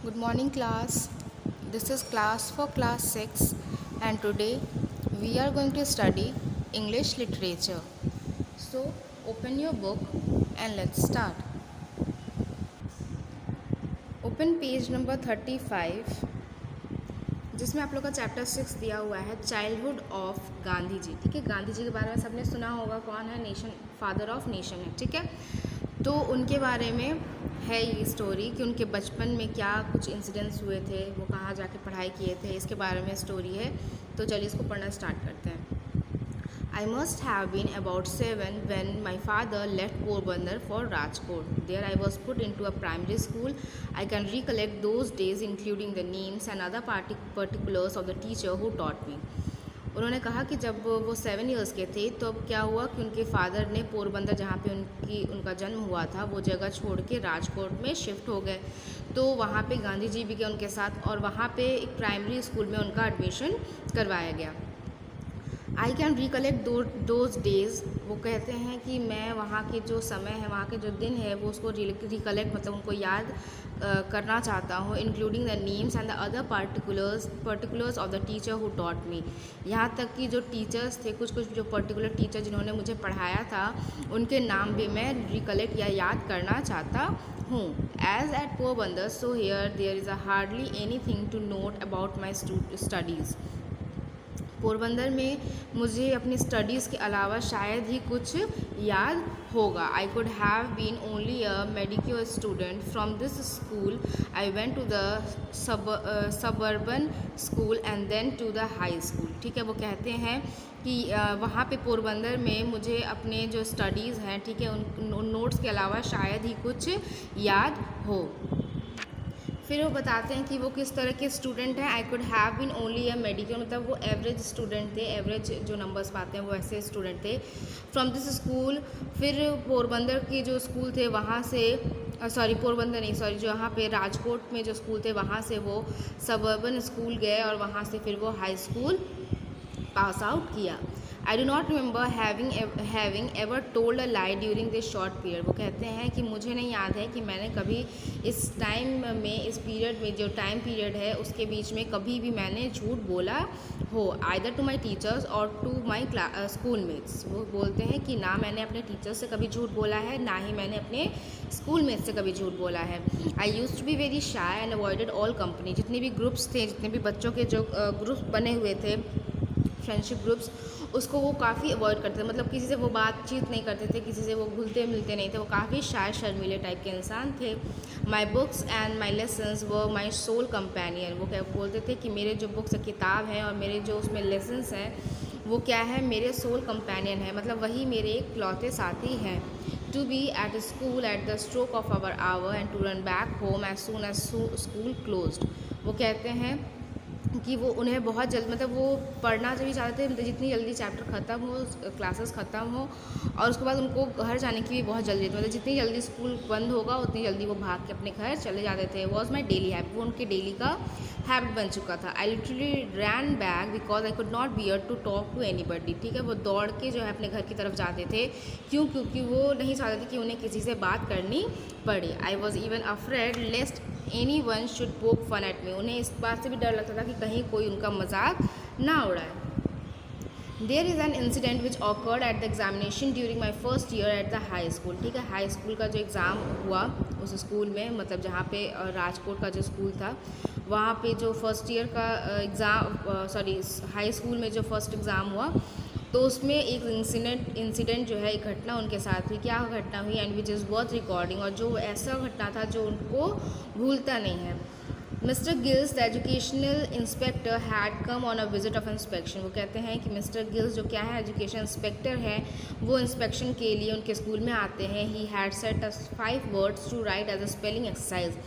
Good morning, class. This is class for class 6, and today we are going to study English literature. So, open your book and let's start. Open page number 35, जिसमें आप लोग का chapter 6 दिया हुआ है, childhood of Gandhi ji. ठीक है, गांधी जी के बारे में सबने सुना होगा, कौन है, नेशन फादर ऑफ नेशन है। ठीक है, तो उनके बारे में है ये स्टोरी कि उनके बचपन में क्या कुछ इंसिडेंट्स हुए थे, वो कहाँ जाके पढ़ाई किए थे, इसके बारे में स्टोरी है। तो चलिए इसको पढ़ना स्टार्ट करते हैं। I must have been about 7 when my father left Porbandar for Rajkot. There I was put into a primary school. I can recollect those days including the names and other particulars of the teacher who taught me. उन्होंने कहा कि जब वो 7 years के थे तो अब क्या हुआ कि उनके फादर ने पोरबंदर, जहाँ पे उनका जन्म हुआ था, वो जगह छोड़ के राजकोट में शिफ्ट हो गए। तो वहाँ पे गांधी जी भी गए उनके साथ और वहाँ पे एक प्राइमरी स्कूल में उनका एडमिशन करवाया गया। I can recollect those days, वो कहते हैं कि मैं वहाँ के जो समय है, वहाँ के जो दिन है, वो उसको रिकलेक्ट मतलब उनको याद करना चाहता हूँ, including the names and the other particulars of the teacher who taught me. यहाँ तक कि जो टीचर्स थे, कुछ जो पर्टिकुलर टीचर जिन्होंने मुझे पढ़ाया था, उनके नाम भी मैं रिकलेक्ट या याद करना चाहता हूँ। As at Porbandar so here there is hardly anything to note about my studies. Porbandar में मुझे अपनी स्टडीज़ के अलावा शायद ही कुछ याद होगा। I could have been only a medical student from this school. I went to the suburban school and then to the high school. ठीक है, वो कहते हैं कि वहाँ पे पोरबंदर में मुझे अपने जो स्टडीज़ हैं, ठीक है, उन नोट्स के अलावा शायद ही कुछ याद हो। फिर वो बताते हैं कि वो किस तरह के स्टूडेंट हैं। I could have been only a medical, मतलब वो एवरेज स्टूडेंट थे, एवरेज जो नंबर्स पाते हैं वो ऐसे स्टूडेंट थे। फ्रॉम दिस स्कूल, फिर पोरबंदर के जो स्कूल थे वहाँ से, पोरबंदर नहीं, जो यहाँ पे राजकोट में जो स्कूल थे वहाँ से वो सबर्बन स्कूल गए और वहाँ से फिर वो हाई स्कूल पास आउट किया। I do not remember having ever told a lie during this short period. वो कहते हैं कि मुझे नहीं याद है कि मैंने कभी इस टाइम में, इस पीरियड में, जो टाइम पीरियड है उसके बीच में कभी भी मैंने झूठ बोला हो, आइदर टू माई टीचर्स और टू माई स्कूल मेट्स। वो बोलते हैं कि ना मैंने अपने टीचर्स से कभी झूठ बोला है, ना ही मैंने अपने स्कूल मेट्स से कभी झूठ बोला है। I used to be very shy and avoided all company. जितने भी ग्रुप्स थे, जितने भी बच्चों के जो ग्रुप्स बने हुए थे, फ्रेंडशिप ग्रुप्स, उसको वो काफ़ी अवॉइड करते थे। मतलब किसी से वो बातचीत नहीं करते थे, किसी से वो घुलते मिलते नहीं थे, वो काफ़ी शाय शर्मीले टाइप के इंसान थे। My books and my lessons वो माई सोल कंपेनियन। वो क्या बोलते थे कि मेरे जो बुक्स किताब हैं और मेरे जो उसमें लेसन्स हैं वो क्या है, मेरे सोल कंपेनियन है, मतलब वही मेरे एक इकलौते साथी हैं। To be at school at the stroke of hour hour and to run back home as soon as school closed. वो कहते हैं कि वो उन्हें बहुत जल्द, मतलब वो पढ़ना भी चाहते थे, मतलब जितनी जल्दी चैप्टर ख़त्म हो, क्लासेस ख़त्म हो, और उसके बाद उनको घर जाने की भी बहुत जल्दी थी, मतलब जितनी जल्दी स्कूल बंद होगा उतनी जल्दी वो भाग के अपने घर चले जाते थे। वॉज माई डेली हैबिट, वो उनके डेली का हैबिट बन चुका था। I literally ran back because I could not bear to talk to anybody. ठीक है, वो दौड़ के जो है अपने घर की तरफ जाते थे। क्योंकि वो नहीं चाहते थे कि उन्हें किसी से बात करनी पड़े। I was even afraid lest any one should poke fun at me. उन्हें इस बात से भी डर लगता था कि कहीं कोई उनका मजाक ना उड़ाए। There is an incident which occurred at the examination during my first year at the high school. ठीक है, हाई स्कूल का जो एग्ज़ाम हुआ उस स्कूल में, मतलब जहाँ पे राजकोट का जो स्कूल था वहाँ पे जो फर्स्ट ईयर का हाई स्कूल में जो फर्स्ट एग्ज़ाम हुआ, तो उसमें एक इंसिडेंट जो है, एक घटना उनके साथ हुई। क्या घटना हुई, and which is worth recording, और जो ऐसा घटना था जो उनको भूलता नहीं है। Mister gills the educational inspector had come on a visit of inspection. वो कहते हैं कि मिस्टर गिल्स जो क्या है, एजुकेशन इंस्पेक्टर है, वो इंस्पेक्शन के लिए उनके स्कूल में आते हैं। He had set us 5 words to write as a spelling exercise.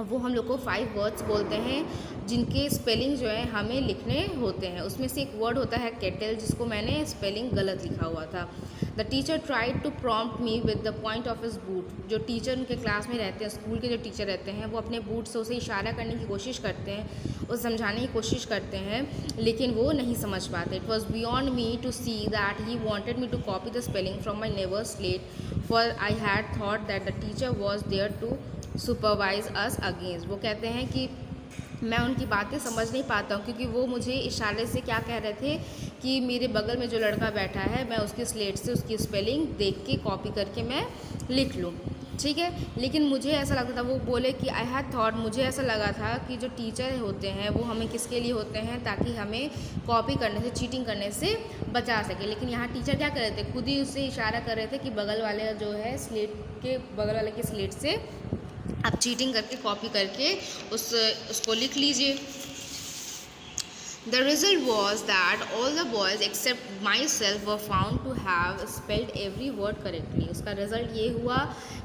वो हम लोग को 5 वर्ड्स बोलते हैं जिनके स्पेलिंग जो है हमें लिखने होते हैं। उसमें से एक वर्ड होता है केटल, जिसको मैंने स्पेलिंग गलत लिखा हुआ था। The teacher tried to prompt me with the point of his boot. जो टीचर उनके क्लास में रहते हैं, स्कूल के जो टीचर रहते हैं, वो अपने बूट से उसे इशारा करने की कोशिश करते हैं, उसे समझाने की कोशिश करते हैं, लेकिन वो नहीं समझ पाते। It was beyond me to see that he wanted me to copy the spelling from my neighbour slate, for I had thought that the teacher was there to supervise us against. वो कहते हैं कि मैं उनकी बातें समझ नहीं पाता हूँ, क्योंकि वो मुझे इशारे से क्या कह रहे थे कि मेरे बगल में जो लड़का बैठा है मैं उसकी स्लेट से उसकी स्पेलिंग देख के कॉपी करके मैं लिख लूँ, ठीक है। लेकिन मुझे ऐसा लगता था, वो बोले कि आई हैड थॉट, मुझे ऐसा लगा था कि जो टीचर होते हैं वो हमें किसके लिए होते हैं, ताकि हमें कॉपी करने से, चीटिंग करने से बचा सके। लेकिन यहाँ टीचर क्या कर रहे थे, खुद ही उससे इशारा कर रहे थे कि बगल वाले जो है स्लेट के बगल वाले की स्लेट से आप चीटिंग करके कॉपी करके उसको लिख लीजिए। The result was that all the boys except myself were found to have spelled every word correctly। उसका रिज़ल्ट ये हुआ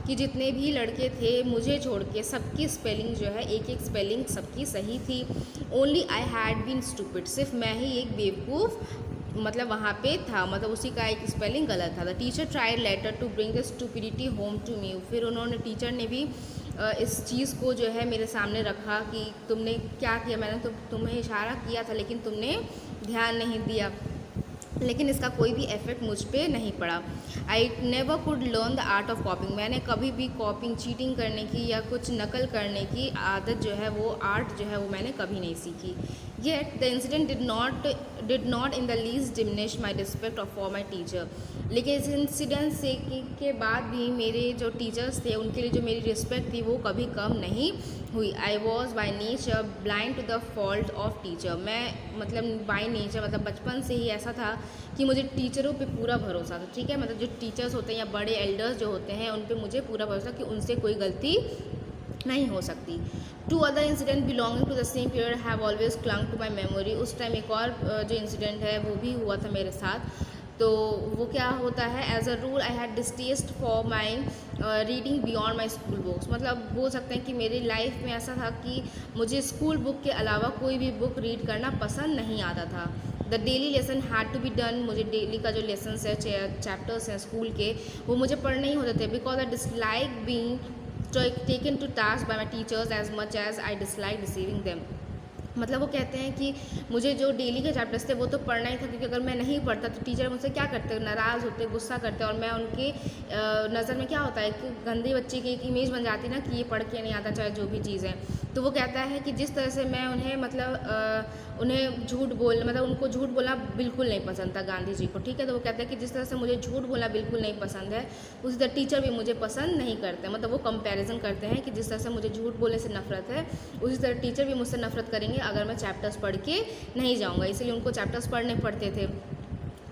कि जितने भी लड़के थे मुझे छोड़ के सबकी स्पेलिंग जो है, एक एक स्पेलिंग सबकी सही थी। Only I had been stupid, सिर्फ मैं ही एक बेवकूफ़ मतलब वहाँ पे था, मतलब उसी का एक स्पेलिंग गलत था। The teacher tried later to bring the stupidity home to me. फिर उन्होंने, टीचर ने भी इस चीज़ को जो है मेरे सामने रखा कि तुमने क्या किया, मैंने तो तुम्हें इशारा किया था लेकिन तुमने ध्यान नहीं दिया, लेकिन इसका कोई भी इफेक्ट मुझ पे नहीं पड़ा। I never could learn the art of कॉपिंग। मैंने कभी भी कॉपिंग, चीटिंग करने की या कुछ नकल करने की आदत जो है, वो आर्ट जो है वो मैंने कभी नहीं सीखी। Yet the incident did not in the least diminish my respect for my teacher. लेकिन इस इंसिडेंट से के बाद भी मेरे जो टीचर्स थे उनके लिए जो मेरी रिस्पेक्ट थी वो कभी कम नहीं हुई। I was by nature blind to the fault of teacher. मैं मतलब बाई नेचर, मतलब बचपन से ही ऐसा था कि मुझे टीचरों पे पूरा भरोसा था, ठीक है। मतलब जो टीचर्स होते हैं या बड़े एल्डर्स जो होते हैं उन पे मुझे पूरा भरोसा कि उनसे कोई गलती नहीं हो सकती। Two other incident belonging to the same period have always clung to my memory. उस टाइम एक और जो इंसिडेंट है वो भी हुआ था मेरे साथ। तो वो क्या होता है, as a rule I had distaste for my reading beyond my school books. मतलब बोल सकते हैं कि मेरी लाइफ में ऐसा था कि मुझे स्कूल बुक के अलावा कोई भी बुक रीड करना पसंद नहीं आता था। The daily lesson had to be done. मुझे डेली का जो लेसन्स है, चैप्टर्स हैं स्कूल के, वो मुझे पढ़ने ही होते थे। Because I dislike being taken to task by my teachers as much as I dislike receiving them. मतलब वो कहते हैं कि मुझे जो डेली के चैप्टर्स थे वो तो पढ़ना ही था, क्योंकि अगर मैं नहीं पढ़ता तो टीचर मुझसे क्या करते, नाराज़ होते, गुस्सा करते, और मैं उनके नज़र में क्या होता है कि गंदे बच्चे की एक इमेज बन जाती है ना कि ये पढ़ के नहीं आता, चाहे जो भी चीज़ है। तो वो कहता है कि जिस तरह से मैं उन्हें मतलब उन्हें झूठ बोल, मतलब उनको झूठ बोलना बिल्कुल नहीं पसंद था गांधी जी को, ठीक है। तो वो कहते हैं कि जिस तरह से मुझे झूठ बोलना बिल्कुल नहीं पसंद है, उसी तरह टीचर भी मुझे पसंद नहीं करते। मतलब वो कंपैरिजन करते हैं कि जिस तरह से मुझे झूठ बोलने से नफरत है, उसी तरह टीचर भी मुझसे नफरत करेंगे अगर मैं चैप्टर्स पढ़ के नहीं जाऊँगा। इसलिए उनको चैप्टर्स पढ़ने पड़ते थे।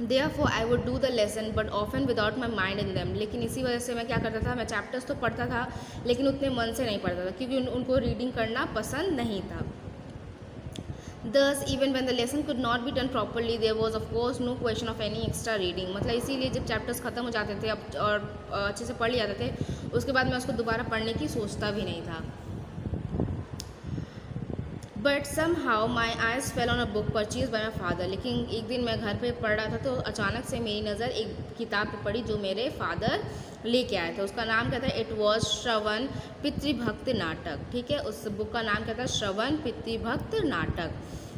Therefore I would do the lesson but often without my mind in them। लेकिन इसी वजह से मैं क्या करता था, मैं चैप्टर्स तो पढ़ता था लेकिन उतने मन से नहीं पढ़ता था, क्योंकि उनको रीडिंग करना पसंद नहीं था। Thus even when the lesson could not be done properly there was of course no question of any extra reading। मतलब इसीलिए जब चैप्टर्स ख़त्म हो जाते थे अब और अच्छे से पढ़ लिया जाते थे, उसके बाद मैं उसको दोबारा पढ़ने की सोचता भी नहीं था। But somehow my eyes fell on a book purchase by my father. लेकिन एक दिन मैं घर पे पढ़ रहा था तो अचानक से मेरी नज़र एक किताब पे पड़ी जो मेरे फादर लेके आए थे। उसका नाम क्या था, इट वॉज श्रवण पितृभक्त नाटक, ठीक है। उस बुक का नाम क्या था, श्रवण पितृभक्त नाटक,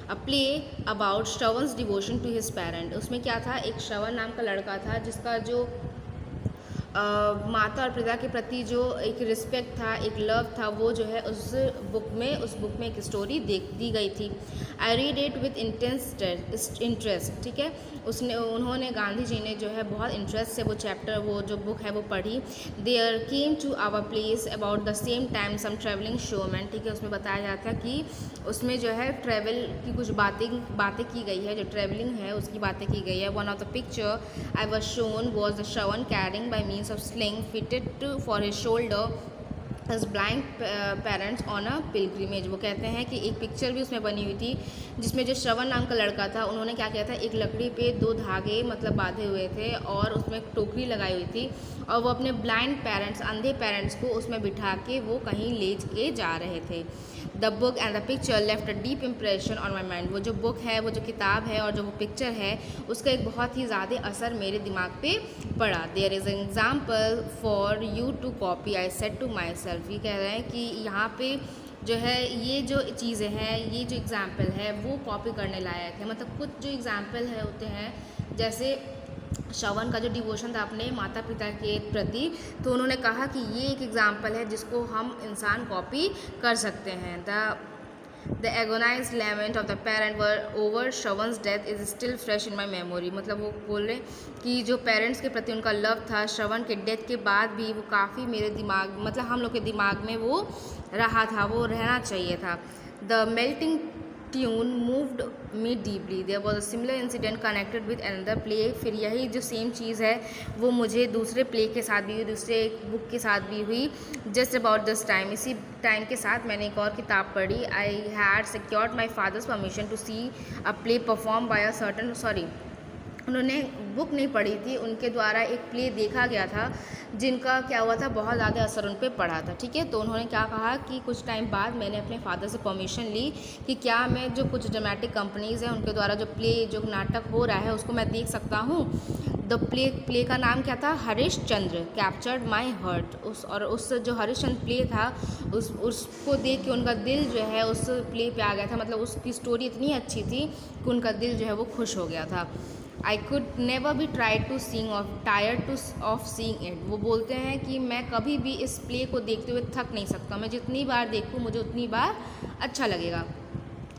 a play about Shravan's devotion to his parent. उसमें क्या था, एक श्रवण नाम का लड़का था जिसका जो माता और पिता के प्रति जो एक रिस्पेक्ट था, एक लव था, वो जो है उस बुक में एक स्टोरी दी गई थी। I read it with interest, ठीक है। उन्होंने गांधी जी ने जो है बहुत इंटरेस्ट से वो चैप्टर, वो जो बुक है वो पढ़ी। There came to our place about the same time some travelling showman, ठीक है। उसमें बताया जाता है कि उसमें जो है ट्रैवल की कुछ बातें की गई है, जो ट्रैवलिंग है उसकी बातें की गई है। One of the picture I was shown was the Shravan carrying by means of sling fitted for his shoulder his blind parents on a pilgrimage। वो कहते हैं कि एक पिक्चर भी उसमें बनी हुई थी जिसमें जो श्रवण नाम का लड़का था, उन्होंने क्या किया था, एक लकड़ी पे 2 धागे मतलब बांधे हुए थे और उसमें एक टोकरी लगाई हुई थी, और वो अपने ब्लाइंड पेरेंट्स, अंधे पेरेंट्स को उसमें बिठा के वो कहीं ले के जा रहे थे। The book and the picture left a deep impression on my mind. वो जो बुक है, वो जो किताब है और जो वो पिक्चर है, उसका एक बहुत ही ज़्यादा असर मेरे दिमाग पे पड़ा। There is an example for you to copy I said to myself. ये कह रहे हैं कि यहाँ पे जो है ये जो चीज़ें हैं, ये जो एग्ज़ाम्पल है वो कॉपी करने लायक है। मतलब कुछ जो एग्ज़ाम्पल है होते हैं, जैसे श्रवण का जो डिवोशन था अपने माता पिता के प्रति, तो उन्होंने कहा कि ये एक एग्जाम्पल है जिसको हम इंसान कॉपी कर सकते हैं। The agonize lament of the parent were over Shravan's death is still fresh in my memory. मतलब वो बोल रहे कि जो पेरेंट्स के प्रति उनका लव था श्रवण के डेथ के बाद भी वो काफ़ी मेरे दिमाग, मतलब हम लोग के दिमाग में वो रहा था, वो रहना चाहिए था। The melting tune moved me deeply. There was a similar incident connected with another play. फिर यही जो सेम चीज़ है वो मुझे दूसरे प्ले के साथ भी हुई, दूसरे बुक के साथ भी हुई। जस्ट अबाउट दिस टाइम, इसी टाइम के साथ मैंने एक और किताब पढ़ी। I had secured my father's permission to see a play perform by a certain, sorry उन्होंने बुक नहीं पढ़ी थी, उनके द्वारा एक प्ले देखा गया था जिनका क्या हुआ था, बहुत ज़्यादा असर उन पर पड़ा था। ठीक है, तो उन्होंने क्या कहा कि कुछ टाइम बाद मैंने अपने फादर से परमिशन ली कि क्या मैं जो कुछ ड्रामेटिक कंपनीज़ हैं उनके द्वारा जो प्ले, जो नाटक हो रहा है उसको मैं देख सकता हूँ। द प्ले का नाम क्या था, हरिश्चंद्र कैप्चर्ड माई हार्ट। उस जो हरिश्चंद्र प्ले था उसको देख के उनका दिल जो है उस प्ले पे आ गया था। मतलब उसकी स्टोरी इतनी अच्छी थी कि उनका दिल जो है वो खुश हो गया था। I could never be try to seeing of seeing it. वो बोलते हैं कि मैं कभी भी इस प्ले को देखते हुए थक नहीं सकता, मैं जितनी बार देखूँ मुझे उतनी बार अच्छा लगेगा।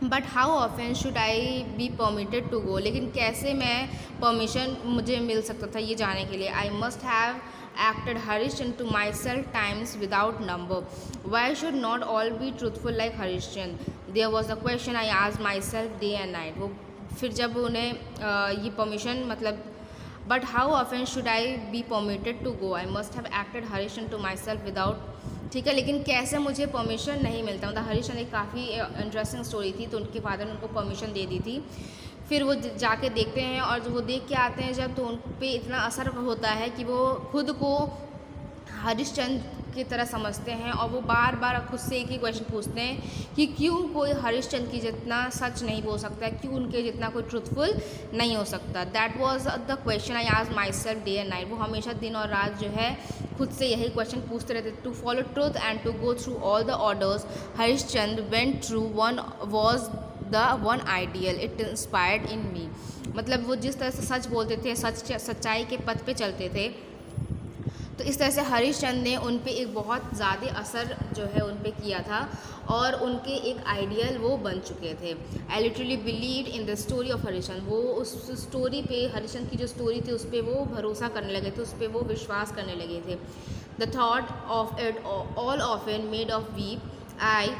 But how often should I be permitted to go. लेकिन कैसे मैं परमिशन मुझे मिल सकता था ये जाने के लिए। आई must have acted Harishchandra to myself times without number. Why should not all be truthful like Harishchandra? There was a question I asked myself day and night. वो फिर जब उन्हें ये परमिशन, मतलब but how often should I be permitted to go, I must have acted Harishchandra to myself without. ठीक है, लेकिन कैसे मुझे परमिशन नहीं मिलता। मतलब हरिश्चंद्र एक काफ़ी इंटरेस्टिंग स्टोरी थी, तो उनके फादर ने उनको परमिशन दे दी थी। फिर वो जाके देखते हैं और जो वो देख के आते हैं जब, तो उन पर इतना असर होता है कि वो खुद को हरिश्चंद्र की तरह समझते हैं और वो बार बार खुद से एक ही क्वेश्चन पूछते हैं कि क्यों कोई हरिश्चंद्र की जितना सच नहीं बोल सकता है, क्यों उनके जितना कोई ट्रुथफुल नहीं हो सकता। That was the question I asked my self day and night. वो हमेशा दिन और रात जो है खुद से यही क्वेश्चन पूछते रहते। To follow truth and to go through all the orders Harishchandra went through one was the one ideal it inspired in me. मतलब वो जिस तरह से सच बोलते थे, सच्चाई के पथ पे चलते थे, तो इस तरह से हरिश्चंद्र ने उन पे एक बहुत ज़्यादा असर जो है उन पे किया था और उनके एक आइडियल वो बन चुके थे। I literally believe in the story of Harishchandra. वो उस स्टोरी पे, हरिश्चंद्र की जो स्टोरी थी उस पर वो भरोसा करने लगे थे, उस पर वो विश्वास करने लगे थे। The thought of it all often made of weep I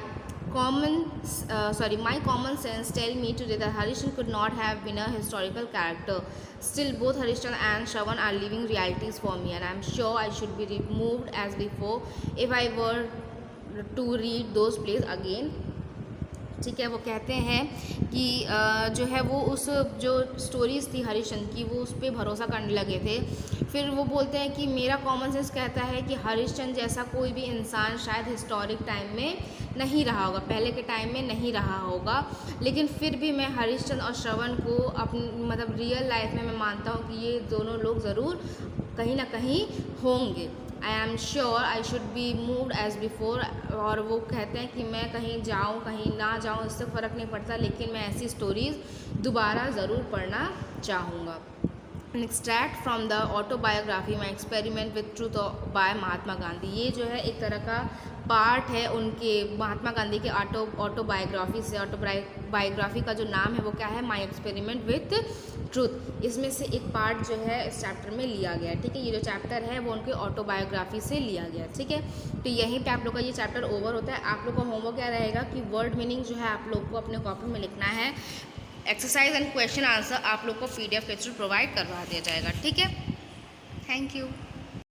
my common sense tell me today that Harishchandra could not have been a historical character. Still, both Harishchandra and Shravan are living realities for me, and I am sure I should be removed as before if I were to read those plays again. ठीक है, वो कहते हैं कि जो है वो उस जो स्टोरीज़ थी हरिश्चंद्र की, वो उस पर भरोसा करने लगे थे। फिर वो बोलते हैं कि मेरा कॉमन सेंस कहता है कि हरिश्चंद्र जैसा कोई भी इंसान शायद हिस्टोरिक टाइम में नहीं रहा होगा, पहले के टाइम में नहीं रहा होगा, लेकिन फिर भी मैं हरिश्चंद्र और श्रवण को अपनी मतलब रियल लाइफ में मैं मानता हूँ कि ये दोनों लोग ज़रूर कहीं ना कहीं होंगे। I am sure I should be moved as before. और वो कहते हैं कि मैं कहीं जाऊँ कहीं ना जाऊँ इससे फ़र्क नहीं पड़ता, लेकिन मैं ऐसी स्टोरीज़ दोबारा ज़रूर पढ़ना चाहूँगा। Extract from the autobiography my experiment with truth by Mahatma Gandhi. ये जो है एक तरह का पार्ट है उनके महात्मा गांधी के ऑटोबायोग्राफी से। ऑटोबायोग्राफी का जो नाम है वो क्या है, माई एक्सपेरिमेंट विथ ट्रूथ। इसमें से एक पार्ट जो है इस चैप्टर में लिया गया है। ठीक है, ये जो चैप्टर है वो उनके ऑटोबायोग्राफी से लिया गया है। ठीक है, तो यहीं पे आप लोग का ये चैप्टर ओवर होता है। आप लोग का होमवर्क क्या रहेगा कि वर्ड मीनिंग जो है आप लोग को अपने कॉपी में लिखना है। एक्सरसाइज एंड क्वेश्चन आंसर आप लोग को PDF के थ्रू प्रोवाइड करवा दिया जाएगा। ठीक है, थैंक यू।